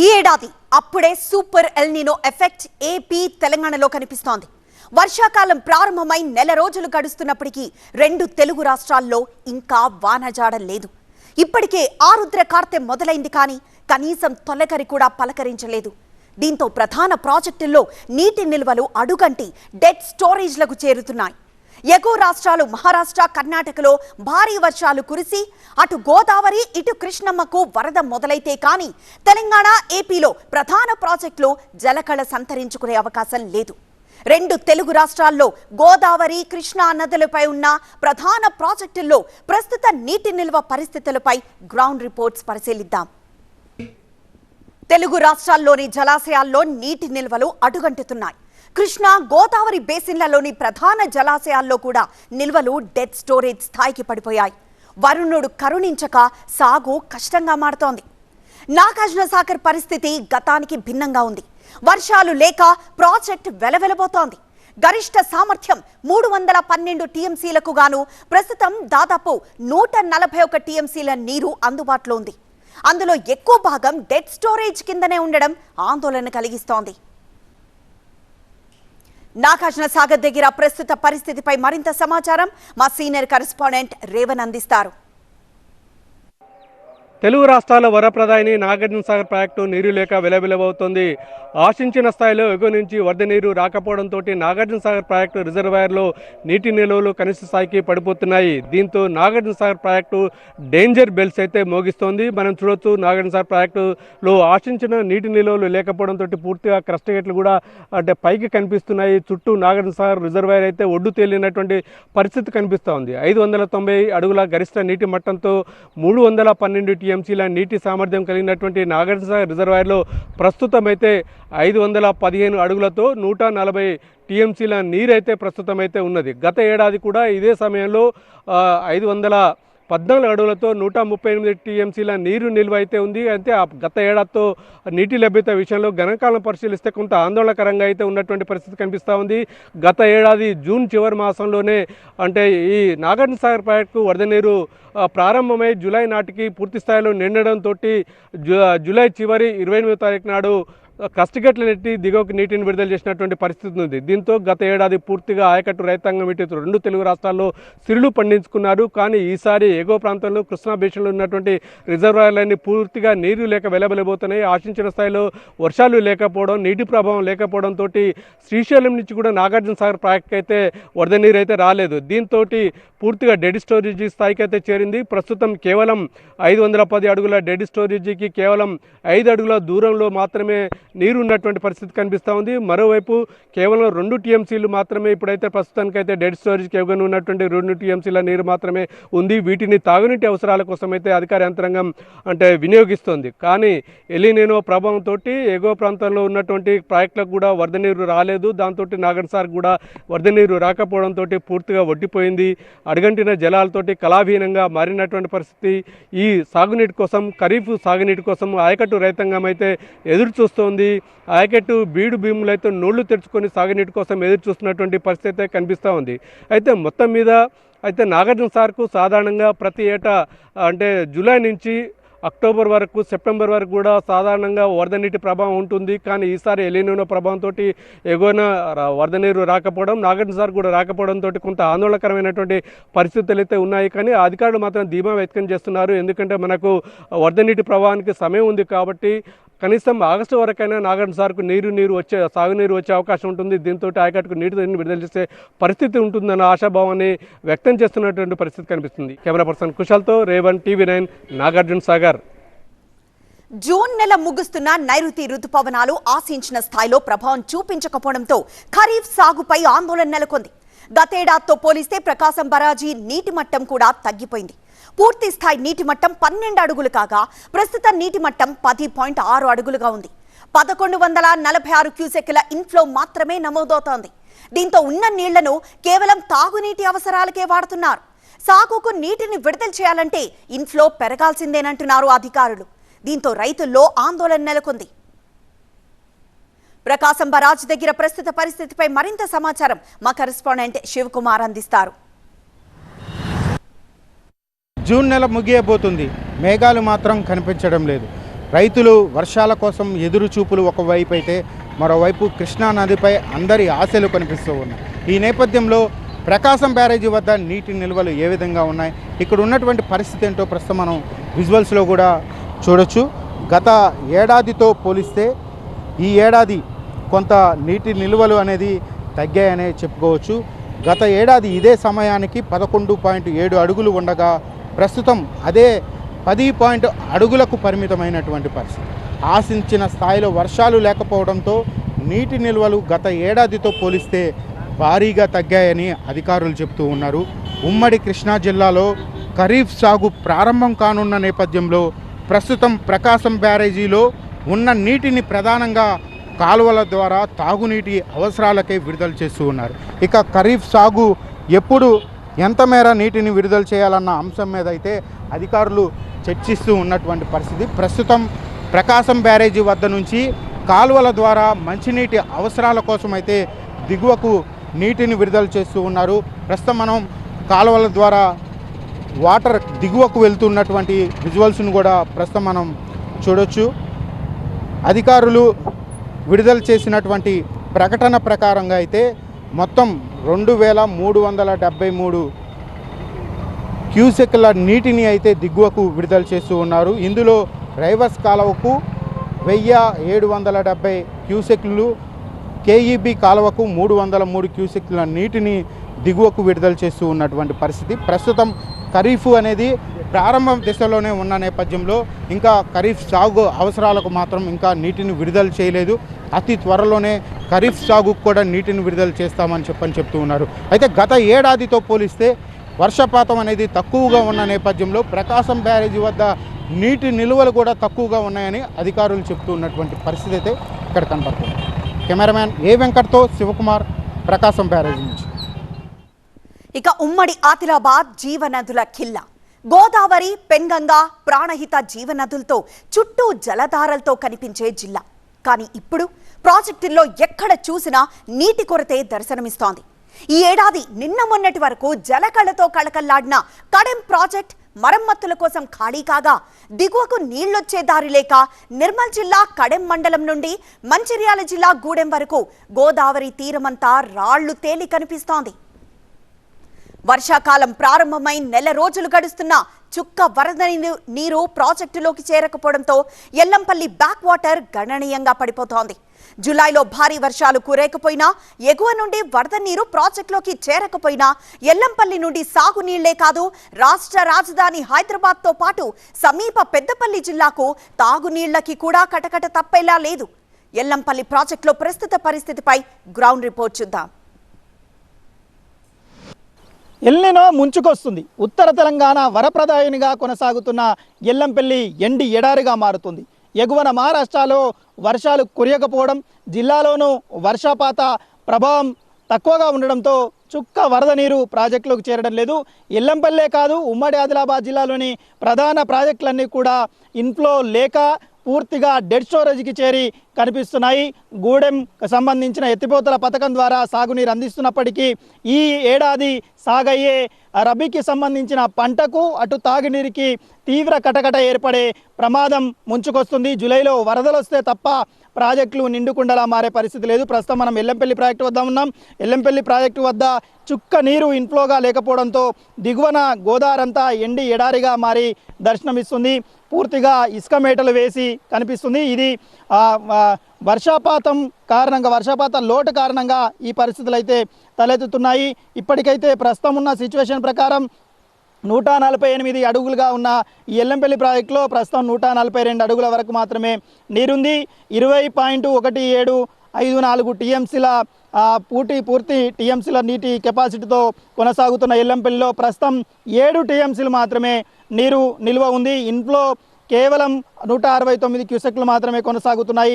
ఈ ఏడాది అప్పుడే super El Nino effect AP తెలంగాణలో కనిపిస్తోంది. వర్షాకాలం ప్రారంభమై నెల రోజులు గడుస్తున్నప్పటికీ రెండు తెలుగు రాష్ట్రాల్లో ఇంకా వానజాడ లేదు. ఇప్పటికే ఆరుద్ర కార్తె మొదలైంది, కానీ కనీసం తొలకరి కూడా పలకరించలేదు. దీంతో ప్రధాన ప్రాజెక్టుల్లో నీటి నిల్వలు అడుగంటి డెడ్ స్టోరేజ్లకు చేరుతున్నాయి. ఎగువ రాష్ట్రాలు మహారాష్ట్ర, కర్ణాటకలో భారీ వర్షాలు కురిసి అటు గోదావరి ఇటు కృష్ణమ్మకు వరద మొదలైతే కానీ తెలంగాణ, ఏపీలో ప్రధాన ప్రాజెక్టులు జలకళ సంతరించుకునే అవకాశం లేదు. రెండు తెలుగు రాష్ట్రాల్లో గోదావరి, కృష్ణా నదులపై ఉన్న ప్రధాన ప్రాజెక్టుల్లో ప్రస్తుత నీటి నిల్వ పరిస్థితులపై గ్రౌండ్ రిపోర్ట్స్ పరిశీలిద్దాం. తెలుగు రాష్ట్రాల్లోని జలాశయాల్లో నీటి నిల్వలు అడుగంటుతున్నాయి. కృష్ణా, గోదావరి బేసిన్లలోని ప్రధాన జలాశయాల్లో కూడా నిల్వలు డెడ్ స్టోరేజ్ స్థాయికి పడిపోయాయి. వరుణుడు కరుణించక సాగు కష్టంగా మారుతోంది. నాగార్జునసాగర్ పరిస్థితి గతానికి భిన్నంగా ఉంది. వర్షాలు లేక ప్రాజెక్ట్ వెలవెలబోతోంది. గరిష్ట సామర్థ్యం 312 టీఎంసీలకు గాను ప్రస్తుతం దాదాపు 141 టీఎంసీల నీరు అందుబాటులో ఉంది. అందులో ఎక్కువ భాగం డెడ్ స్టోరేజ్ కిందనే ఉండడం ఆందోళన కలిగిస్తోంది. నాగార్జునసాగర్ దగ్గర ప్రస్తుత పరిస్థితిపై మరింత సమాచారం మా సీనియర్ కరెస్పాండెంట్ రేవన్ అందిస్తారు. తెలుగు రాష్ట్రాల వరప్రదాయిని నాగార్జునసాగర్ ప్రాజెక్టు నీరు లేక వెలవెలబోతోంది. ఆశించిన స్థాయిలో ఎగువ నుంచి వరద నీరు రాకపోవడంతో నాగార్జునసాగర్ ప్రాజెక్టు రిజర్వాయర్లో నీటి నిల్వలు కనిష్ట స్థాయికి పడిపోతున్నాయి. దీంతో నాగార్జునసాగర్ ప్రాజెక్టు డేంజర్ బెల్స్ అయితే మోగిస్తోంది. మనం చూడొచ్చు, నాగార్జునసాగర్ ప్రాజెక్టులో ఆశించిన నీటి నిల్వలు లేకపోవడంతో పూర్తిగా క్రస్ట్ గేట్లు కూడా అంటే పైకి కనిపిస్తున్నాయి. చుట్టూ నాగార్జునసాగర్ రిజర్వాయర్ అయితే ఒడ్డు తేలినటువంటి పరిస్థితి కనిపిస్తూ ఉంది. 590 అడుగుల గరిష్ట నీటి మట్టంతో 312 టీఎంసీల నీటి సామర్థ్యం కలిగినటువంటి నాగార్జునసాగర్ రిజర్వాయర్లో ప్రస్తుతం అయితే 515 అడుగులతో 140 టీఎంసీల నీరైతే ప్రస్తుతం అయితే ఉన్నది. గత ఏడాది కూడా ఇదే సమయంలో 514 అడుగులతో 138 టీఎంసీల నీరు నిల్వ అయితే ఉంది. అయితే గత ఏడాదితో నీటి లభ్యత విషయంలో గణాంకాలను పరిశీలిస్తే కొంత ఆందోళనకరంగా అయితే ఉన్నటువంటి పరిస్థితి కనిపిస్తూ ఉంది. గత ఏడాది జూన్ చివరి మాసంలోనే అంటే ఈ నాగార్జునసాగర్ ప్రాజెక్టుకు వరద నీరు ప్రారంభమై జూలై నాటికి పూర్తి స్థాయిలో నిండడంతో జూలై చివరి 28వ తారీఖు నాడు కష్టగట్ల నెట్టి దిగువకు నీటిని విడుదల చేసినటువంటి పరిస్థితి ఉంది. దీంతో గత ఏడాది పూర్తిగా ఆయకట్టు రైతాంగం ఇటు రెండు తెలుగు రాష్ట్రాల్లో సిరులు పండించుకున్నారు. కానీ ఈసారి ఎగువ ప్రాంతంలో కృష్ణా బేసిన్లో ఉన్నటువంటి రిజర్వాయర్లన్నీ పూర్తిగా నీరు లేక వెలబెలబోతున్నాయి. ఆశించిన స్థాయిలో వర్షాలు లేకపోవడం, నీటి ప్రభావం లేకపోవడంతో శ్రీశైలం నుంచి కూడా నాగార్జునసాగర్ ప్రాజెక్ట్ అయితే వరద నీరు అయితే రాలేదు. దీంతో పూర్తిగా డెడ్ స్టోరేజ్ స్థాయికి అయితే చేరింది. ప్రస్తుతం కేవలం 510 అడుగుల డెడ్ స్టోరేజీకి కేవలం 5 అడుగుల దూరంలో మాత్రమే నీరు ఉన్నటువంటి పరిస్థితి కనిపిస్తూ ఉంది. మరోవైపు కేవలం 2 టీఎంసీలు మాత్రమే ఇప్పుడైతే ప్రస్తుతానికైతే డెడ్ స్టోరేజ్కి ఎగువన ఉన్నటువంటి 2 టీఎంసీల నీరు మాత్రమే ఉంది. వీటిని తాగునీటి అవసరాల కోసం అయితే అధికార యంత్రాంగం అంటే వినియోగిస్తోంది. కానీ ఎల్ నినో ప్రభావంతో ఎగువ ప్రాంతంలో ఉన్నటువంటి ప్రాజెక్టులకు కూడా వరద నీరు రాలేదు. దాంతో నాగార్జునసాగర్ కూడా వరద నీరు రాకపోవడంతో పూర్తిగా ఒడ్డిపోయింది. అడుగంటిన జలాలతోటి కళాహీనంగా మారినటువంటి పరిస్థితి. ఈ సాగునీటి కోసం, ఖరీఫ్ సాగునీటి కోసం ఆయకట్టు రైతాంగం అయితే ఎదురు చూస్తోంది. ఆయకట్టు బీడు భీములు అయితే నోళ్లు తెరుచుకొని సాగునీటి కోసం ఎదురు చూస్తున్నటువంటి పరిస్థితి అయితే కనిపిస్తూ ఉంది. అయితే మొత్తం మీద అయితే నాగార్జునసాగర్కు సాధారణంగా ప్రతి ఏటా అంటే జూలై నుంచి అక్టోబర్ వరకు, సెప్టెంబర్ వరకు కూడా సాధారణంగా వరద నీటి ప్రభావం ఉంటుంది. కానీ ఈసారి ఎల్ నినో ప్రభావంతో ఎగువన వరద నీరు రాకపోవడం, నాగార్జునసాగర్ కూడా రాకపోవడంతో కొంత ఆందోళనకరమైనటువంటి పరిస్థితులు అయితే ఉన్నాయి. కానీ అధికారులు మాత్రం ధీమా వ్యక్తం చేస్తున్నారు. ఎందుకంటే మనకు వరద నీటి ప్రభావానికి సమయం ఉంది కాబట్టి కనీసం ఆగస్టు వరకైనా నాగార్జునసాగర్కు సాగునీరు వచ్చే అవకాశం ఉంటుంది. దీంతో ఆయకట్టుకు నీటిని విడుదల చేసే పరిస్థితి ఉంటుందన్న ఆశాభావాన్ని వ్యక్తం చేస్తున్నటువంటి పరిస్థితి కనిపిస్తుంది. Camera person కుశల్తో Revan, TV9, Nagarjunasagar. June నెల ముగుస్తున్న నైరుతి రుతుపవనాలు ఆశించిన స్థాయిలో ప్రభావం చూపించకపోవడంతో ఖరీఫ్ సాగుపై ఆందోళన నెలకొంది. గతేడాదితో పోలిస్తే ప్రకాశం బరాజీ నీటి మట్టం కూడా తగ్గిపోయింది. పూర్తి స్థాయి నీటి మట్టం 12 అడుగులు కాగా ప్రస్తుత నీటి మట్టం 10.6 అడుగులుగా ఉంది. 1146 క్యూసెక్కుల ఇన్ఫ్లో మాత్రమే నమోదవుతోంది. దీంతో ఉన్న నీళ్లను కేవలం తాగునీటి అవసరాలకే వాడుతున్నారు. సాగుకు నీటిని విడుదల చేయాలంటే ఇన్ఫ్లో పెరగాల్సిందేనంటున్నారు అధికారులు. దీంతో రైతుల్లో ఆందోళన నెలకొంది. ప్రకాశం బరాజ్ దగ్గర ప్రస్తుత పరిస్థితిపై మరింత సమాచారం మా కరెస్పాండెంట్ శివకుమార్ అందిస్తారు. జూన్ నెల ముగియబోతుంది. మేఘాలు మాత్రం కనిపించడం లేదు. రైతులు వర్షాల కోసం ఎదురు చూపులు ఒకవైపు అయితే మరోవైపు కృష్ణా నదిపై అందరి ఆశలు కనిపిస్తూ ఉన్నాయి. ఈ నేపథ్యంలో ప్రకాశం బ్యారేజీ వద్ద నీటి నిల్వలు ఏ విధంగా ఉన్నాయి, ఇక్కడ ఉన్నటువంటి పరిస్థితి ఏంటో ప్రస్తుతం మనం విజువల్స్లో కూడా చూడొచ్చు. గత ఏడాదితో పోలిస్తే ఈ ఏడాది కొంత నీటి నిల్వలు అనేది తగ్గాయనే చెప్పుకోవచ్చు. గత ఏడాది ఇదే సమయానికి 11.7 అడుగులు ఉండగా ప్రస్తుతం అదే 10 అడుగులకు పరిమితమైనటువంటి పరిస్థితి. ఆశించిన స్థాయిలో వర్షాలు లేకపోవడంతో నీటి నిల్వలు గత ఏడాదితో పోలిస్తే భారీగా తగ్గాయని అధికారులు చెబుతూ ఉన్నారు. ఉమ్మడి కృష్ణా జిల్లాలో ఖరీఫ్ సాగు ప్రారంభం కానున్న నేపథ్యంలో ప్రస్తుతం ప్రకాశం బ్యారేజీలో ఉన్న నీటిని ప్రధానంగా కాలువల ద్వారా తాగునీటి అవసరాలకే విడుదల చేస్తూ ఉన్నారు. ఇక ఖరీఫ్ సాగు ఎప్పుడు ఎంత మేర నీటిని విడుదల చేయాలన్న అంశం మీద అయితే అధికారులు చర్చిస్తూ ఉన్నటువంటి పరిస్థితి. ప్రస్తుతం ప్రకాశం బ్యారేజీ వద్ద నుంచి కాలువల ద్వారా మంచినీటి అవసరాల కోసం అయితే దిగువకు నీటిని విడుదల చేస్తూ ఉన్నారు. ప్రస్తుతం మనం కాలువల ద్వారా వాటర్ దిగువకు వెళ్తున్నటువంటి విజువల్స్ను కూడా ప్రస్తుతం మనం చూడొచ్చు. అధికారులు విడుదల చేసినటువంటి ప్రకటన ప్రకారంగా అయితే మొత్తం 2373 క్యూసెక్ల నీటిని అయితే దిగువకు విడుదల చేస్తూ ఉన్నారు. ఇందులో రైవస్ కాలువకు 1770 క్యూసెక్లు, కేఈబీ కాలువకు 303 క్యూసెక్ల నీటిని దిగువకు విడుదల చేస్తూ ఉన్నటువంటి పరిస్థితి. ప్రస్తుతం ఖరీఫ్ అనేది ప్రారంభ దశలోనే ఉన్న నేపథ్యంలో ఇంకా ఖరీఫ్ సాగు అవసరాలకు మాత్రం ఇంకా నీటిని విడుదల చేయలేదు. అతి త్వరలోనే ఖరీఫ్ సాగుకు కూడా నీటిని విడుదల చేస్తామని చెప్తూ ఉన్నారు. అయితే గత ఏడాదితో పోలిస్తే వర్షపాతం అనేది తక్కువగా ఉన్న నేపథ్యంలో ప్రకాశం బ్యారేజీ వద్ద నీటి నిల్వలు కూడా తక్కువగా ఉన్నాయని అధికారులు చెప్తూ ఉన్నటువంటి పరిస్థితి అయితే ఇక్కడ కనపడుతుంది. కెమెరామ్యాన్ ఏ వెంకట్తో శివకుమార్, ప్రకాశం బ్యారేజీ నుంచి. ఇక ఉమ్మడి ఆదిలాబాద్ జీవనదుల ఖిల్లా గోదావరి, పెన్గంగా, ప్రాణహిత జీవనదులతో చుట్టూ జలధారలతో కనిపించే జిల్లా. కానీ ఇప్పుడు ప్రాజెక్టుల్లో ఎక్కడ చూసినా నీటి కొరతే దర్శనమిస్తోంది. ఈ ఏడాది నిన్న మొన్నటి వరకు జలకళతో కళకళ్లాడిన కడెం ప్రాజెక్ట్ మరమ్మతుల కోసం ఖాళీ కాగా దిగువకు నీళ్లొచ్చే దారి లేక నిర్మల్ జిల్లా కడెం మండలం నుండి మంచిర్యాల జిల్లా గూడెం వరకు గోదావరి తీరమంతా రాళ్లు తేలి కనిపిస్తోంది. వర్షాకాలం ప్రారంభమై నెల రోజులు గడుస్తున్నా చుక్క వరద నీరు ప్రాజెక్టులోకి చేరకపోవడంతో ఎల్లంపల్లి బ్యాక్ వాటర్ గణనీయంగా పడిపోతోంది. జులైలో భారీ వర్షాలు కురేకపోయినా, ఎగువ నుండి వరద నీరు ప్రాజెక్టులోకి చేరకపోయినా ఎల్లంపల్లి నుండి సాగునీళ్లే కాదు రాష్ట్ర రాజధాని హైదరాబాద్తో పాటు సమీప పెద్దపల్లి జిల్లాకు తాగునీళ్లకి కూడా కటకట తప్పేలా లేదు. ఎల్లంపల్లి ప్రాజెక్టులో ప్రస్తుత పరిస్థితిపై గ్రౌండ్ రిపోర్ట్ చూద్దాం. ఎల్నినో ముంచుకొస్తుంది. ఉత్తర తెలంగాణ వరప్రదాయనిగా కొనసాగుతున్న ఎల్లంపల్లి ఎండి ఎడారిగా మారుతుంది. ఎగువన మహారాష్ట్రలో వర్షాలు కురియకపోవడం, జిల్లాలోనూ వర్షపాత ప్రభావం తక్కువగా ఉండడంతో చుక్క వరద నీరు ప్రాజెక్టులోకి చేరడం లేదు. ఎల్లంపల్లే కాదు, ఉమ్మడి ఆదిలాబాద్ జిల్లాలోని ప్రధాన ప్రాజెక్టులన్నీ కూడా ఇన్ఫ్లో లేక పూర్తిగా డెడ్ స్టోరేజ్కి చేరి కనిపిస్తున్నాయి. గూడెం సంబంధించిన ఎత్తిపోతల పథకం ద్వారా సాగునీరు అందిస్తున్నప్పటికీ ఈ ఏడాది సాగయ్యే రబీకి సంబంధించిన పంటకు అటు తాగునీరుకి తీవ్ర కటకట ఏర్పడే ప్రమాదం ముంచుకొస్తుంది. జూలైలో వరదలు వస్తే తప్ప ప్రాజెక్టులు నిండుకుండలా మారే పరిస్థితి లేదు. ప్రస్తుతం మనం ఎల్లంపల్లి ప్రాజెక్టు వద్ద ఉన్నాం. ఎల్లంపల్లి ప్రాజెక్టు వద్ద చుక్క నీరు ఇన్ఫ్లోగా లేకపోవడంతో దిగువన గోదావరంతా ఎండి ఎడారిగా మారి దర్శనమిస్తుంది. పూర్తిగా ఇసుక మేటలు వేసి కనిపిస్తుంది. ఇది వర్షపాతం కారణంగా, వర్షపాత లోటు కారణంగా ఈ పరిస్థితులు అయితే తలెత్తుతున్నాయి. ఇప్పటికైతే ప్రస్తుతం ఉన్న సిచ్యువేషన్ ప్రకారం 148 అడుగులుగా ఉన్న ఈ ఎల్లంపల్లి ప్రాజెక్టులో ప్రస్తుతం 142 అడుగుల వరకు మాత్రమే నీరుంది. 20.1754 టీఎంసీల పూర్తి టీఎంసీల నీటి కెపాసిటీతో కొనసాగుతున్న ఎల్లంపల్లిలో ప్రస్తుతం 7 టీఎంసీలు మాత్రమే నీరు నిల్వ ఉంది. ఇన్ఫ్లో కేవలం 169 క్యూసెక్లు మాత్రమే కొనసాగుతున్నాయి.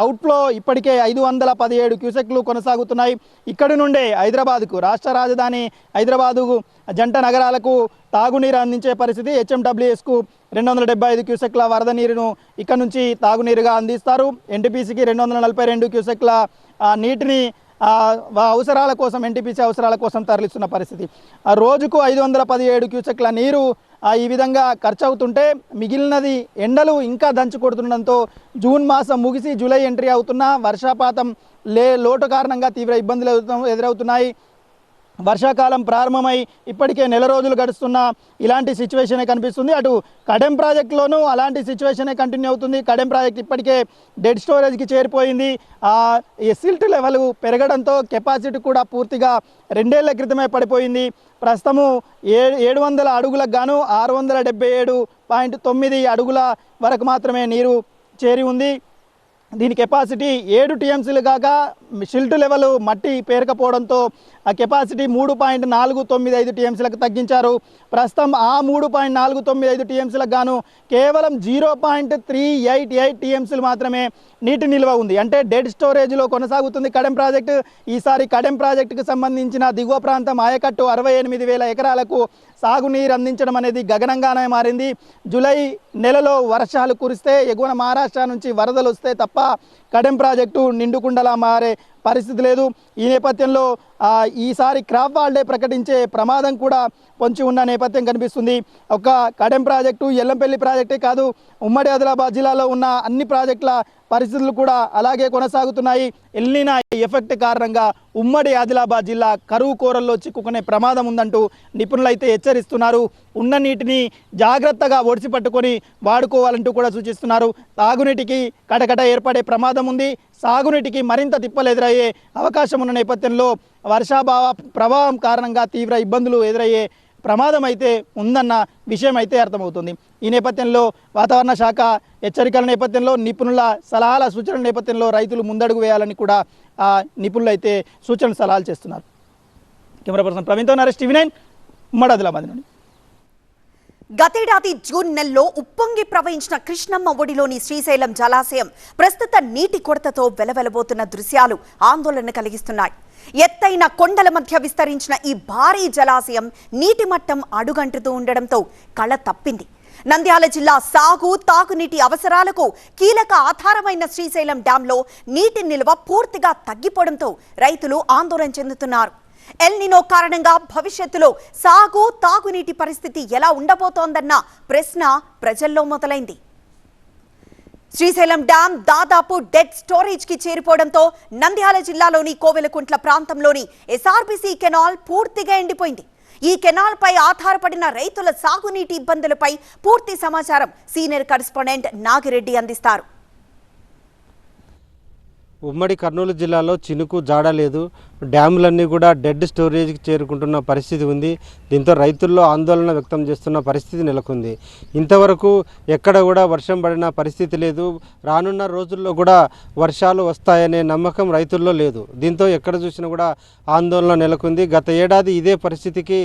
అవుట్ఫ్లో ఇప్పటికే 517 క్యూసెక్లు కొనసాగుతున్నాయి. ఇక్కడి నుండే హైదరాబాద్కు, రాష్ట్ర రాజధాని హైదరాబాదు జంట నగరాలకు తాగునీరు అందించే పరిస్థితి. హెచ్ఎండబ్ల్యూఎస్కు 275 క్యూసెక్ల వరద నీరును ఇక్కడ నుంచి తాగునీరుగా అందిస్తారు. ఎన్టీపీసీకి 242 క్యూసెక్ల నీటిని అవసరాల కోసం ఎన్టీపీసీ అవసరాల కోసం తరలిస్తున్న పరిస్థితి. రోజుకు 517 క్యూసెక్ల నీరు ఈ విధంగా ఖర్చు అవుతుంటే మిగిలినది ఎండలు ఇంకా దంచి కొడుతుండడంతో జూన్ మాసం ముగిసి జూలై ఎంట్రీ అవుతున్నా వర్షపాతం లోటు కారణంగా తీవ్ర ఇబ్బందులు ఎదురవుతున్నాయి. వర్షాకాలం ప్రారంభమై ఇప్పటికే నెల రోజులు గడుస్తున్న ఇలాంటి సిచ్యువేషనే కనిపిస్తుంది. అటు కడెం ప్రాజెక్టులోనూ అలాంటి సిచ్యువేషనే కంటిన్యూ అవుతుంది. కడెం ప్రాజెక్ట్ ఇప్పటికే డెడ్ స్టోరేజ్కి చేరిపోయింది. సిల్ట్ లెవెల్ పెరగడంతో కెపాసిటీ కూడా పూర్తిగా 2 ఏళ్ల క్రితమే పడిపోయింది. ప్రస్తుతము 700 అడుగులకు గాను 677.9 అడుగుల వరకు మాత్రమే నీరు చేరి ఉంది. దీని కెపాసిటీ 7 టీఎంసీలు కాగా సిల్ట్ లెవెల్ మట్టి పేరకపోవడంతో ఆ కెపాసిటీ 3.495 టీఎంసీలకు తగ్గించారు. ప్రస్తుతం ఆ 3.495 టీఎంసీలకు గాను కేవలం 0.388 టీఎంసీలు మాత్రమే నీటి నిల్వ ఉంది. అంటే డెడ్ స్టోరేజ్లో కొనసాగుతుంది కడెం ప్రాజెక్టు. ఈసారి కడెం ప్రాజెక్టుకు సంబంధించిన దిగువ ప్రాంతం ఆయకట్టు 68,000 ఎకరాలకు సాగునీరు అందించడం అనేది గగనంగానే మారింది. జూలై నెలలో వర్షాలు కురిస్తే ఎగువన మహారాష్ట్ర నుంచి వరదలు వస్తే తప్ప కడెం ప్రాజెక్టు నిండుకుండలా మారే పరిస్థితి లేదు. ఈ నేపథ్యంలో ఈసారి క్రాప్ హాలిడే ప్రకటించే ప్రమాదం కూడా పొంచి ఉన్న నేపథ్యం కనిపిస్తుంది. ఒక కడెం ప్రాజెక్టు, ఎల్లంపల్లి ప్రాజెక్టే కాదు, ఉమ్మడి ఆదిలాబాద్ జిల్లాలో ఉన్న అన్ని ప్రాజెక్టుల పరిస్థితులు కూడా అలాగే కొనసాగుతున్నాయి. ఎల్నినా ఎఫెక్ట్ కారణంగా ఉమ్మడి ఆదిలాబాద్ జిల్లా కరువు కోరల్లో చిక్కుకునే ప్రమాదం ఉందంటూ నిపుణులైతే హెచ్చరిస్తున్నారు. ఉన్న నీటిని జాగ్రత్తగా ఒడిసి పట్టుకొని వాడుకోవాలంటూ కూడా సూచిస్తున్నారు. తాగునీటికి కటకట ఏర్పడే ప్రమాదం ఉంది. సాగునీటికి మరింత తిప్పలు ఎదురయ్యే అవకాశం ఉన్న నేపథ్యంలో వర్షాభావ ప్రభావం కారణంగా తీవ్ర ఇబ్బందులు ఎదురయ్యే ప్రమాదం అయితే ఉందన్న విషయం అయితే అర్థమవుతుంది. ఈ నేపథ్యంలో వాతావరణ శాఖ హెచ్చరికల నేపథ్యంలో నిపుణుల సలహాల సూచనల నేపథ్యంలో రైతులు ముందడుగు వేయాలని కూడా నిపుణులు అయితే సూచనలు సలహాలు చేస్తున్నారు. కెమెరా పర్సన్ ప్రవీణ్తో నరేష్, టీవీ9 ఉమ్మడి ఆదిలాబాద్ నుండి. గతేడాది జూన్ నెలలో ఉప్పొంగి ప్రవహించిన కృష్ణమ్మ ఒడిలోని శ్రీశైలం జలాశయం ప్రస్తుత నీటి కొరతతో వెలవెలబోతున్న దృశ్యాలు ఆందోళన కలిగిస్తున్నాయి. ఎత్తైన కొండల మధ్య విస్తరించిన ఈ భారీ జలాశయం నీటి మట్టం అడుగంటుతూ ఉండడంతో కళ తప్పింది. నంద్యాల జిల్లా సాగు తాగునీటి అవసరాలకు కీలక ఆధారమైన శ్రీశైలం డ్యాంలో నీటి నిల్వ పూర్తిగా తగ్గిపోవడంతో రైతులు ఆందోళన చెందుతున్నారు. ఎల్నినో కారణంగా భవిష్యత్తులో సాగు తాగునీటి పరిస్థితి ఎలా ఉండబోతోందన్న ప్రశ్న ప్రజల్లో మొదలైంది. శ్రీశైలం డ్యాం దాదాపు డెడ్ స్టోరేజ్ కి చేరిపోవడంతో నంద్యాల జిల్లాలోని కోవెలకుంట్ల ప్రాంతంలోని ఎస్ఆర్బీసీ కెనాల్ పూర్తిగా ఎండిపోయింది. ఈ కెనాల్ పై ఆధారపడిన రైతుల సాగునీటి ఇబ్బందులపై పూర్తి సమాచారం సీనియర్ కరెస్పాండెంట్ నాగిరెడ్డి అందిస్తారు. ఉమ్మడి కర్నూలు జిల్లాలో చినుకు జాడ లేదు. డ్యాములన్నీ కూడా డెడ్ స్టోరేజ్కి చేరుకుంటున్న పరిస్థితి ఉంది. దీంతో రైతుల్లో ఆందోళన వ్యక్తం చేస్తున్న పరిస్థితి నెలకొంది. ఇంతవరకు ఎక్కడ కూడా వర్షం పడిన పరిస్థితి లేదు. రానున్న రోజుల్లో కూడా వర్షాలు వస్తాయనే నమ్మకం రైతుల్లో లేదు. దీంతో ఎక్కడ చూసినా కూడా ఆందోళన నెలకొంది. గత ఏడాది ఇదే పరిస్థితికి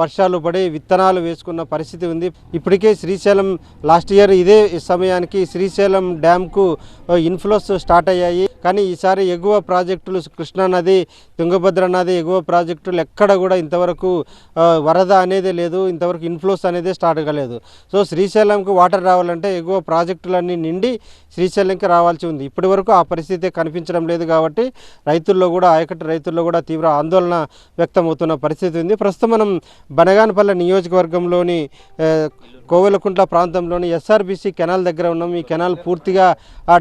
వర్షాలు పడి విత్తనాలు వేసుకున్న పరిస్థితి ఉంది. ఇప్పటికే శ్రీశైలం లాస్ట్ ఇయర్ ఇదే సమయానికి శ్రీశైలం డ్యామ్కు ఇన్ఫ్లోస్ స్టార్ట్ అయ్యాయి. కానీ ఈసారి ఎగువ ప్రాజెక్టులు కృష్ణానది, తుంగభద్ర నది ఎగువ ప్రాజెక్టులు ఎక్కడ కూడా ఇంతవరకు వరద అనేది లేదు. ఇంతవరకు ఇన్ఫ్లోస్ అనేది స్టార్ట్ కాలేదు. సో శ్రీశైలంకు వాటర్ రావాలంటే ఎగువ ప్రాజెక్టులన్నీ నిండి శ్రీశైలంకి రావాల్సి ఉంది. ఇప్పటి వరకు ఆ పరిస్థితి కనిపించడం లేదు. కాబట్టి రైతుల్లో కూడా ఆయకట్టు రైతుల్లో కూడా తీవ్ర ఆందోళన వ్యక్తమవుతున్న పరిస్థితి ఉంది. ప్రస్తుతం మనం బనగానపల్లె నియోజకవర్గంలోని కోవెలకుంట్ల ప్రాంతంలోని ఎస్ఆర్బీసీ కెనాల్ దగ్గర ఉన్నాం. ఈ కెనాల్ పూర్తిగా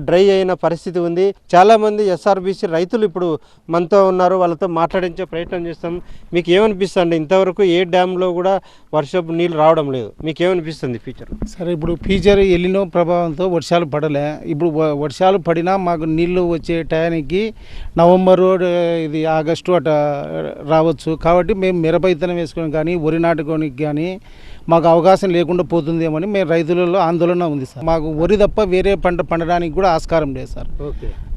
డ్రై అయిన పరిస్థితి ఉంది. చాలామంది ఎస్ఆర్బీసీ రైతులు ఇప్పుడు మనతో ఉన్నారు. వాళ్ళతో మాట్లాడించే ప్రయత్నం చేస్తాం. మీకు ఏమనిపిస్తుంది? ఇంతవరకు ఏ డ్యాంలో కూడా వర్షపు నీళ్ళు రావడం లేదు. మీకు ఏమనిపిస్తుంది ఫ్యూచర్? సరే, ఇప్పుడు ఫ్యూచర్ ఎల్లినో ప్రభావంతో వర్షాలు పడలే. ఇప్పుడు వర్షాలు పడినా మాకు నీళ్లు వచ్చే టయానికి నవంబరు, ఇది ఆగస్టు అట రావచ్చు. కాబట్టి మేము మిరప విత్తనం వేసుకొని కానీ వరి నాటుకోనికి కానీ మాకు అవకాశం లేకుండా పోతుందేమని మేము రైతులలో ఆందోళన ఉంది సార్. మాకు వరి తప్ప వేరే పంట పండడానికి కూడా ఆస్కారం లేదు సార్.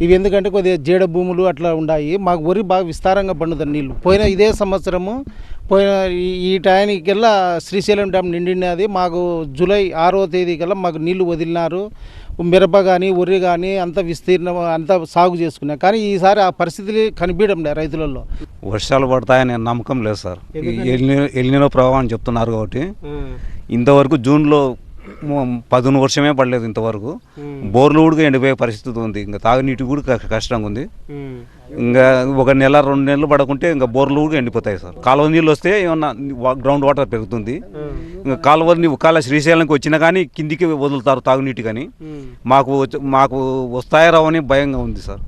ఇవి ఎందుకంటే కొద్దిగా జేడ భూములు అట్లా ఉన్నాయి. మాకు వరి బాగా విస్తారంగా పండుతుంది నీళ్ళు. పోయిన ఇదే సంవత్సరము పోయిన ఈ టైంకల్లా శ్రీశైలం డ్యామ్ నిండినది. మాకు జూలై 6వ తేదీకల్లా మాకు నీళ్లు వదిలినారు. మిరప కానీ వరి కానీ అంత విస్తీర్ణం అంతా సాగు చేసుకున్నాం. కానీ ఈసారి ఆ పరిస్థితులు కనిపించడం లేదు రైతులలో. వర్షాలు పడతాయనే నమ్మకం లేదు సార్. ఎల్నినో ప్రభావం అని చెప్తున్నారు కాబట్టి ఇంతవరకు జూన్లో పదును వర్షమే పడలేదు ఇంతవరకు. బోర్లు కూడా ఎండిపోయే పరిస్థితి ఉంది. ఇంకా తాగునీటి కూడా కష్టంగా ఉంది. ఇంకా ఒక నెల 2 నెలలు పడకుంటే ఇంకా బోర్లు కూడా ఎండిపోతాయి సార్. కాలువ నీళ్ళు వస్తే ఏమన్నా గ్రౌండ్ వాటర్ పెరుగుతుంది. ఇంకా కాలువ శ్రీశైలంకి వచ్చినా కానీ కిందికి వదులుతారు తాగునీటి, కానీ మాకు వస్తాయా రావని భయంగా ఉంది సార్.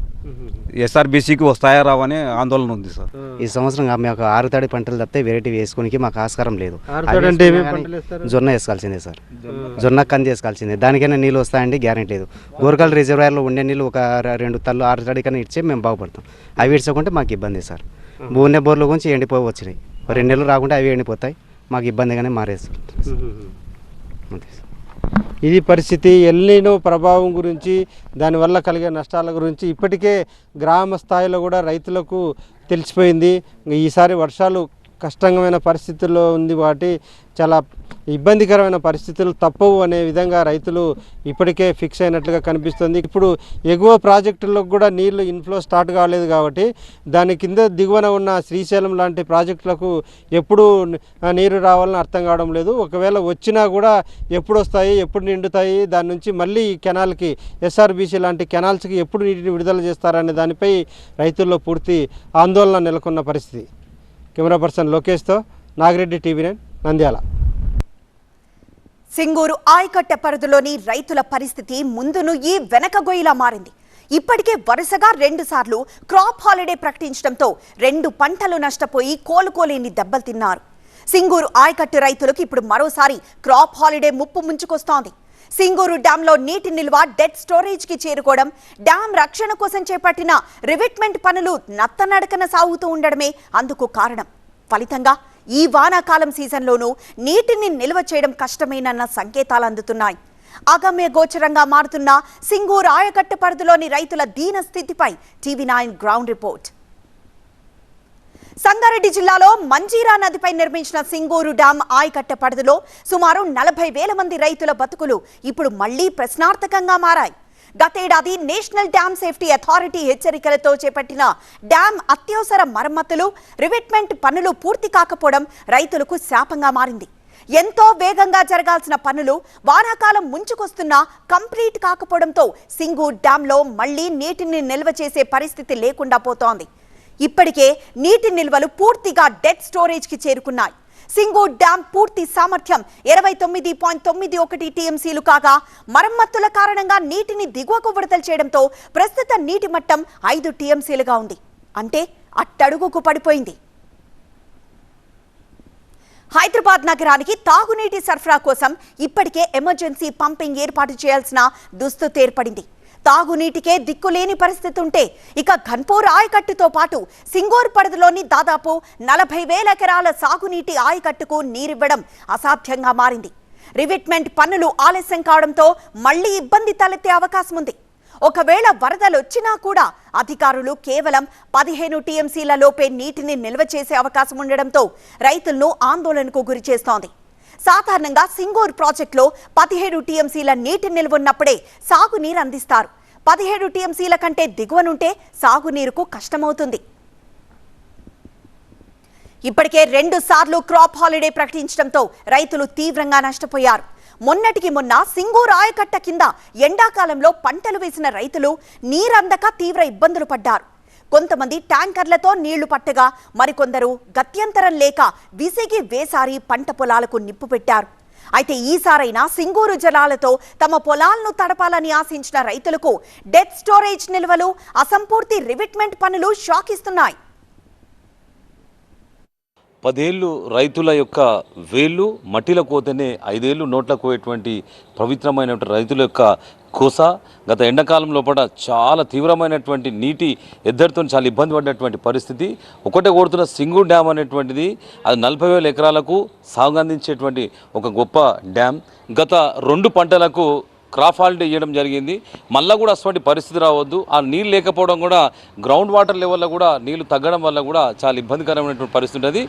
ఎస్ఆర్బీసీకి వస్తాయా రావని ఆందోళన ఉంది సార్. ఈ సంవత్సరం మాకు ఆరుతడి పంటలు తప్పితే వెరైటీ వేసుకోనికి మాకు ఆస్కారం లేదు. జొన్న వేసుకోవాల్సిందే సార్, జొన్న కంది వేసుకోవాల్సిందే. దానికైనా నీళ్ళు వస్తాయండి గ్యారెంటీ లేదు. గోరకల్ రిజర్వాయర్లో ఉండే నీళ్ళు ఒక 2 తల్లు 6 తడి కన్నా ఇచ్చే మేము బాగుపడతాం. అవి ఇడ్చుకుంటే మాకు ఇబ్బంది సార్. బోర్ల గురించి ఎండిపోయి వచ్చినాయి. 2 నెలలు రాకుంటే అవి ఎండిపోతాయి, మాకు ఇబ్బందిగానే మారేస్తారు. అంతే సార్. ఇది పరిస్థితి. ఎల్నినో ప్రభావం గురించి, దానివల్ల కలిగే నష్టాల గురించి ఇప్పటికే గ్రామ స్థాయిలో కూడా రైతులకు తెలిసిపోయింది. ఈసారి వర్షాలు కష్టమైన పరిస్థితుల్లో ఉంది, వాటి చాలా ఇబ్బందికరమైన పరిస్థితులు తప్పవు అనే విధంగా రైతులు ఇప్పటికే ఫిక్స్ అయినట్లుగా కనిపిస్తుంది. ఇప్పుడు ఎగువ ప్రాజెక్టులకు కూడా నీళ్లు ఇన్ఫ్లో స్టార్ట్ కాలేదు కాబట్టి దాని కింద దిగువన ఉన్న శ్రీశైలం లాంటి ప్రాజెక్టులకు ఎప్పుడు నీరు రావాలని అర్థం కావడం లేదు. ఒకవేళ వచ్చినా కూడా ఎప్పుడు వస్తాయి, ఎప్పుడు నిండుతాయి, దాని నుంచి మళ్ళీ ఈ కెనాల్కి ఎస్ఆర్బీసీ లాంటి కెనాల్స్కి ఎప్పుడు నీటిని విడుదల చేస్తారనే దానిపై రైతుల్లో పూర్తి ఆందోళన నెలకొన్న పరిస్థితి. కెమెరా పర్సన్ లోకేష్తో నాగిరెడ్డి, టీవీ9, నంద్యాల. సింగూరు ఆయకట్ట పరిధిలోని రైతుల పరిస్థితి ముందు నుయ్యి వెనక గొయ్యిలా మారింది. ఇప్పటికే వరుసగా 2 సార్లు క్రాప్ హాలిడే ప్రకటించడంతో 2 పంటలు నష్టపోయి కోలుకోలేని దెబ్బలు తిన్నారు. సింగూరు ఆయకట్టు రైతులకు ఇప్పుడు మరోసారి క్రాప్ హాలిడే ముప్పు ముంచుకొస్తోంది. సింగూరు డ్యాంలో నీటి నిల్వ డెడ్ స్టోరేజ్కి చేరుకోవడం, డ్యాం రక్షణ కోసం చేపట్టిన రివిట్మెంట్ పనులు నత్తనడకన సాగుతూ ఉండడమే అందుకు కారణం. ఫలితంగా ఈ వానాకాలం సీజన్లోనూ నీటిని నిల్వ చేయడం కష్టమేనన్న సంకేతాలు అందుతున్నాయి. అగమ్య గోచరంగా మారుతున్న సింగూరు ఆయకట్ట పరిధిలోని రైతుల దీన స్థితిపై టీవీ9 గ్రౌండ్ రిపోర్ట్. సంగారెడ్డి జిల్లాలో మంజీరా నదిపై నిర్మించిన సింగూరు డ్యాం ఆయకట్ట పరిధిలో సుమారు 40,000 మంది రైతుల బతుకులు ఇప్పుడు మళ్లీ ప్రశ్నార్థకంగా మారాయి. గతేడాది నేషనల్ డ్యామ్ సేఫ్టీ అథారిటీ హెచ్చరికలతో చేపట్టిన డ్యాం అత్యవసర మరమ్మతులు, రివిట్మెంట్ పనులు పూర్తి కాకపోవడం రైతులకు శాపంగా మారింది. ఎంతో వేగంగా జరగాల్సిన పనులు వానాకాలం ముంచుకొస్తున్నా కంప్లీట్ కాకపోవడంతో సింగూరు డ్యాంలో మళ్లీ నీటిని నిల్వ చేసే పరిస్థితి లేకుండా పోతోంది. ఇప్పటికే నీటి నిల్వలు పూర్తిగా డెడ్ స్టోరేజ్కి చేరుకున్నాయి. సింగూరు డ్యాం పూర్తి సామర్థ్యం 29.91 టీఎంసీలు కాగా మరమ్మతుల కారణంగా నీటిని దిగువకు విడుదల చేయడంతో ప్రస్తుత నీటి మట్టం 5 టీఎంసీలుగా ఉంది. అంటే అట్టడుగుకు పడిపోయింది. హైదరాబాద్ నగరానికి తాగునీటి సరఫరా కోసం ఇప్పటికే ఎమర్జెన్సీ పంపింగ్ ఏర్పాటు చేయాల్సిన దుస్థితి ఏర్పడింది. తాగునీటికే దిక్కులేని పరిస్థితి ఉంటే ఇక ఘన్పూర్ ఆయకట్టుతో పాటు సింగూరు పరిధిలోని దాదాపు 40,000 ఎకరాల సాగునీటి ఆయకట్టుకు నీరివ్వడం అసాధ్యంగా మారింది. రివిట్మెంట్ పనులు ఆలస్యం కావడంతో మళ్లీ ఇబ్బంది తలెత్తే అవకాశం ఉంది. ఒకవేళ వరదలొచ్చినా కూడా అధికారులు కేవలం 15 టీఎంసీల లోపే నీటిని నిల్వ చేసే అవకాశం ఉండడంతో రైతులను ఆందోళనకు గురి చేస్తోంది. సాధారణంగా సింగూరు ప్రాజెక్టులో 17 టీఎంసీల నీటి నిల్వ ఉన్నప్పుడే సాగునీరు అందిస్తారు. 17 టీఎంసీల కంటే దిగువనుంటే సాగునీరుకు కష్టమవుతుంది. ఇప్పటికే 2 సార్లు క్రాప్ హాలిడే ప్రకటించడంతో రైతులు తీవ్రంగా నష్టపోయారు. మొన్నటికి మొన్న సింగూరు ఆయకట్ట కింద ఎండాకాలంలో పంటలు వేసిన రైతులు నీరందక తీవ్ర ఇబ్బందులు పడ్డారు. కొంతమంది ట్యాంకర్లతో నీళ్లు పట్టగా మరికొందరు గత్యంతరం లేక విసిగి వేసారి పంట పొలాలకు నిప్పు పెట్టారు. అయితే ఈసారైనా సింగూరు జలాలతో తమ పొలాలను తడపాలని ఆశించిన రైతులకు డెడ్ స్టోరేజ్ నిల్వలు, అసంపూర్తి రివిట్మెంట్ పనులు షాక్ ఇస్తున్నాయి. 10 ఏళ్ళు రైతుల యొక్క వేళ్ళు మట్టిల కోతనే 5 ఏళ్ళు నోట్ల కోయేటువంటి పవిత్రమైన రైతుల యొక్క కోస గత ఎండాకాలం లోపల చాలా తీవ్రమైనటువంటి నీటి ఎద్దడితో చాలా ఇబ్బంది పడినటువంటి పరిస్థితి. ఒకటే కొడుతున్న సింగూరు డ్యామ్ అనేటువంటిది అది 40,000 ఎకరాలకు సాగు అందించేటువంటి ఒక గొప్ప డ్యామ్. గత 2 పంటలకు క్రాప్ హాలిడే ఇవ్వడం జరిగింది. మళ్ళీ కూడా అటువంటి పరిస్థితి రావద్దు. ఆ నీళ్ళు లేకపోవడం కూడా గ్రౌండ్ వాటర్ లెవెల్లో కూడా నీళ్లు తగ్గడం వల్ల కూడా చాలా ఇబ్బందికరమైనటువంటి పరిస్థితి ఉంటుంది.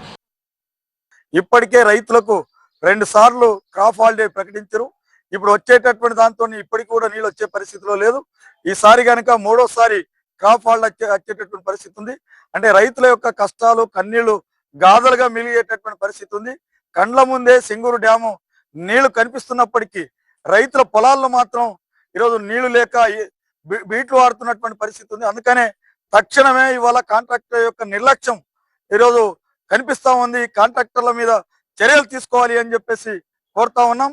ఇప్పటికే రైతులకు 2 సార్లు క్రాప్ హాలిడే ప్రకటించరు. ఇప్పుడు వచ్చేటటువంటి దాంతో ఇప్పటికి కూడా నీళ్ళు వచ్చే పరిస్థితిలో లేదు. ఈసారి కనుక 3వసారి క్రాప్ హాలిడే వచ్చేటటువంటి పరిస్థితి ఉంది. అంటే రైతుల యొక్క కష్టాలు కన్నీళ్లు గాథలుగా మిలిగేటటువంటి పరిస్థితి ఉంది. కండ్ల ముందే సింగూరు డ్యాము నీళ్లు కనిపిస్తున్నప్పటికీ రైతుల పొలాల్లో మాత్రం ఈరోజు నీళ్లు లేక బీట్లు వాడుతున్నటువంటి పరిస్థితి ఉంది. అందుకనే తక్షణమే ఇవాళ కాంట్రాక్టర్ యొక్క నిర్లక్ష్యం ఈరోజు కనిపిస్తా ఉంది. కాంట్రాక్టర్ల మీద చర్యలు తీసుకోవాలి అని చెప్పేసి కోరుతా ఉన్నాం.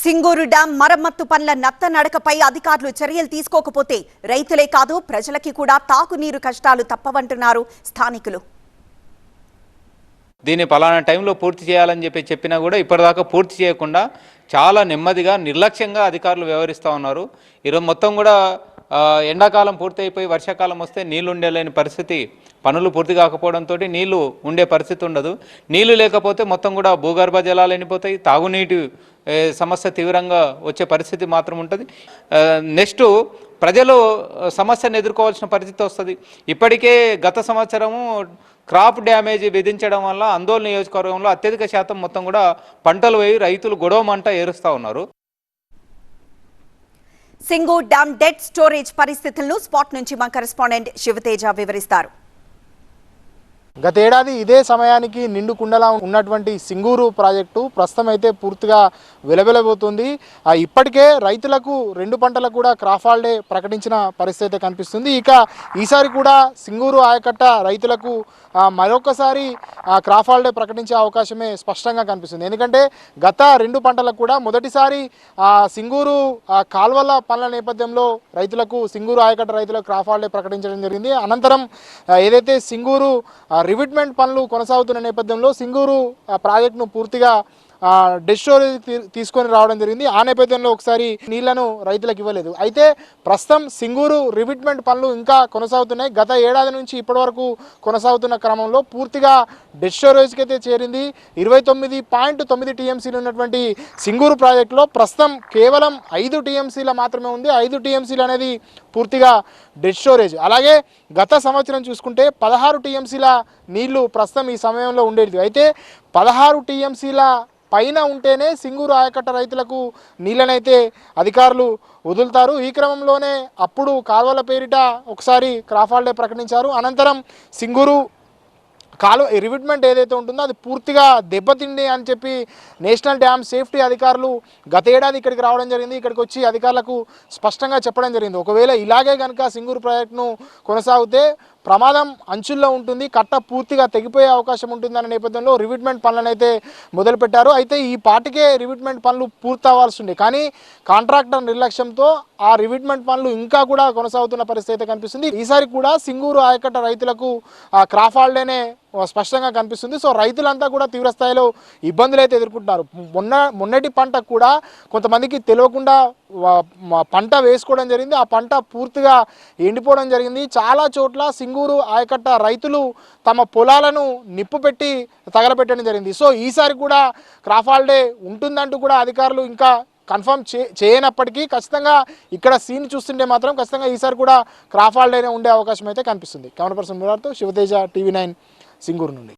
సింగూరు డ్యాం మరమ్మత్తు పనుల నత్తనడకపై అధికారులు చర్యలు తీసుకోకపోతే రైతులే కాదు ప్రజలకి కూడా తాగునీరు కష్టాలు తప్పవంటున్నారు స్థానికులు. దీన్ని పలానా టైంలో పూర్తి చేయాలని చెప్పినా కూడా ఇప్పటిదాకా పూర్తి చేయకుండా చాలా నెమ్మదిగా నిర్లక్ష్యంగా అధికారులు వ్యవహరిస్తూ ఉన్నారు. ఈరోజు మొత్తం కూడా ఎండాకాలం పూర్తి అయిపోయి వర్షాకాలం వస్తే నీళ్లు ఉండలేని పరిస్థితి, పనులు పూర్తి కాకపోవడంతో నీళ్లు ఉండే పరిస్థితి ఉండదు. నీళ్లు లేకపోతే మొత్తం కూడా భూగర్భ జలాలు ఎండిపోతాయి, తాగునీటి సమస్య తీవ్రంగా వచ్చే పరిస్థితి మాత్రం ఉంటుంది. నెక్స్ట్ ప్రజలు సమస్యను ఎదుర్కోవాల్సిన పరిస్థితి వస్తుంది. ఇప్పటికే గత సంవత్సరము క్రాప్ డ్యామేజ్ విధించడం వల్ల ఆందోళన నియోజకవర్గంలో అత్యధిక శాతం మొత్తం కూడా పంటలు వేయి రైతులు గొడవ మంట ఏరుస్తూ ఉన్నారు. సింగూరు డ్యాం డెడ్ స్టోరేజ్ పరిస్థితులను స్పాట్ నుంచి మా కరెస్పాండెంట్ శివతేజ వివరిస్తారు. గత ఏడాది ఇదే సమయానికి నిండు కుండలా ఉన్నటువంటి సింగూరు ప్రాజెక్టు ప్రస్తుతం అయితే పూర్తిగా వెలవెలబోతుంది. ఇప్పటికే రైతులకు 2 పంటలకు కూడా క్రాప్ హాలిడే ప్రకటించిన పరిస్థితి అయితే కనిపిస్తుంది. ఇక ఈసారి కూడా సింగూరు ఆయకట్ట రైతులకు మరొకసారి క్రాప్ హాలిడే ప్రకటించే అవకాశమే స్పష్టంగా కనిపిస్తుంది. ఎందుకంటే గత 2 పంటలకు కూడా మొదటిసారి సింగూరు కాల్వల పనుల నేపథ్యంలో రైతులకు సింగూరు ఆయకట్ట రైతులకు క్రాప్ హాలిడే ప్రకటించడం జరిగింది. అనంతరం ఏదైతే సింగూరు రివిట్మెంట్ పనులు కొనసాగుతున్న నేపథ్యంలో సింగూరు ప్రాజెక్టును పూర్తిగా డెడ్ స్టోరేజ్ తీసుకొని రావడం జరిగింది. ఆ నేపథ్యంలో ఒకసారి నీళ్లను రైతులకు ఇవ్వలేదు. అయితే ప్రస్తుతం సింగూరు రివిట్మెంట్ పనులు ఇంకా కొనసాగుతున్నాయి. గత ఏడాది నుంచి ఇప్పటి వరకు కొనసాగుతున్న క్రమంలో పూర్తిగా డెడ్ స్టోరేజ్కి అయితే చేరింది. 29.9 టీఎంసీలు ఉన్నటువంటి సింగూరు ప్రాజెక్టులో ప్రస్తుతం కేవలం 5 టీఎంసీల మాత్రమే ఉంది. 5 టీఎంసీలు అనేది పూర్తిగా డెడ్ స్టోరేజ్. అలాగే గత సంవత్సరం చూసుకుంటే 16 టీఎంసీల నీళ్లు ప్రస్తుతం ఈ సమయంలో ఉండేది. అయితే 16 టీఎంసీల పైన ఉంటేనే సింగూరు ఆయకట్ట రైతులకు నీళ్ళనైతే అధికారులు వదులుతారు. ఈ క్రమంలోనే అప్పుడు కాలువల పేరిట ఒకసారి క్రాప్ హాలిడే ప్రకటించారు. అనంతరం సింగూరు కాలువ రివిట్మెంట్ ఏదైతే ఉంటుందో అది పూర్తిగా దెబ్బతింది అని చెప్పి నేషనల్ డ్యామ్ సేఫ్టీ అధికారులు గత ఏడాది ఇక్కడికి రావడం జరిగింది. ఇక్కడికి వచ్చి అధికారులకు స్పష్టంగా చెప్పడం జరిగింది. ఒకవేళ ఇలాగే కనుక సింగూరు ప్రాజెక్టును కొనసాగితే ప్రమాదం అంచుల్లో ఉంటుంది, కట్ట పూర్తిగా తెగిపోయే అవకాశం ఉంటుందనే నేపథ్యంలో రివిట్మెంట్ పనులను అయితే మొదలుపెట్టారు. అయితే ఈ పాటికే రివిట్మెంట్ పనులు పూర్తి అవ్వాల్సి ఉంది. కానీ కాంట్రాక్టర్ నిర్లక్ష్యంతో ఆ రివిట్మెంట్ పనులు ఇంకా కూడా కొనసాగుతున్న పరిస్థితి అయితే కనిపిస్తుంది. ఈసారి కూడా సింగూరు ఆయకట్ట రైతులకు క్రాప్ హాలిడేనే స్పష్టంగా కనిపిస్తుంది. సో రైతులంతా కూడా తీవ్రస్థాయిలో ఇబ్బందులు అయితే ఎదుర్కొంటున్నారు. మొన్నటి పంట కూడా కొంతమందికి తెలియకుండా పంట వేసుకోవడం జరిగింది. ఆ పంట పూర్తిగా ఎండిపోవడం జరిగింది. చాలా చోట్ల సింగూరు ఆయకట్ట రైతులు తమ పొలాలను నిప్పు పెట్టి తగలబెట్టడం జరిగింది. సో ఈసారి కూడా క్రాప్ హాలిడే ఉంటుందంటూ కూడా అధికారులు ఇంకా కన్ఫర్మ్ చేయనప్పటికీ ఖచ్చితంగా ఇక్కడ సీన్ చూస్తుంటే మాత్రం ఖచ్చితంగా ఈసారి కూడా క్రాప్ హాలిడేనే ఉండే అవకాశం అయితే కనిపిస్తుంది. కెమెరా పర్సన్ మురార్తో శివతేజ, TV9 సింగూరు నుండి.